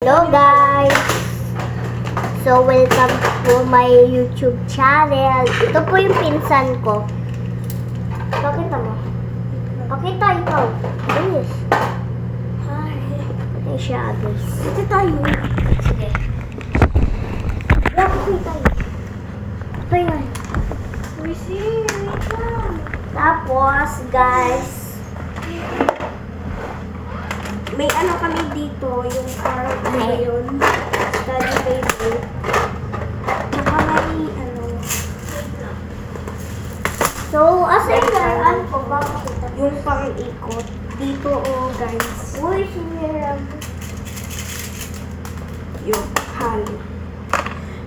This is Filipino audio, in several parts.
Hello guys! So welcome to my YouTube channel. Ito po yung pinsan ko. Pakita mo. Pakita ikaw. Yes. Hi. Ito siya guys. Ito tayo. Sige. Pakita tayo. Ito yun. Tapos guys, may ano kami dito, yung parang yun, study table. Tsaka may ano. So, asa yung laruan ko? Yung pang-ikot. Dito guys. Uy, siniram. Yung halo.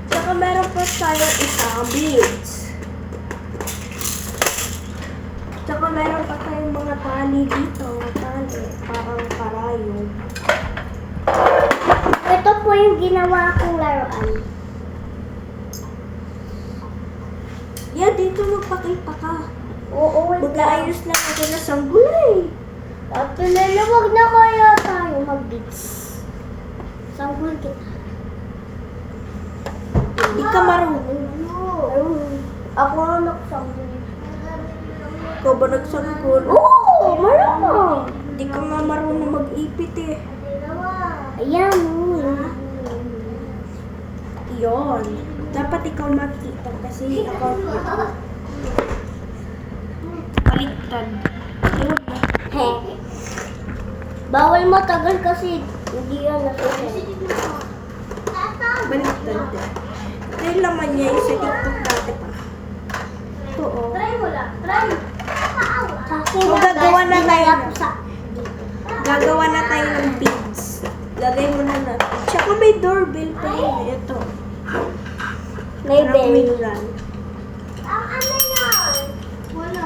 Tsaka meron pa tayong isang beads. Tsaka meron pa tayong mga tali dito. Tali. Parang parayong. Ito po yung ginawa kong laruan. Yeah, dito magpakita ka. Oo, mag-aayos lang ako na sanggulay. At pinalawag na kaya tayo mag-beats. Sanggul kita. Hindi ka marunong. Ako na nagsanggul. Ikaw ba nagsanggol? Oo, marunong. Hindi ka nga marunong mag-ipit eh. Ayan. Iyon. Dapat ikaw makita kasi ako baliktad. He. Bawal matagal kasi hindi yan nasusunod. Baliktad. Ito yung laman niya yung sa TikTok dati pa. Ito o. Try mo lang. Try. So, gagawa na tayo ng beads. Lagay mo na natin. Tsaka may doorbell pa yun. Ito. May bell. Ang ano yan? Wala.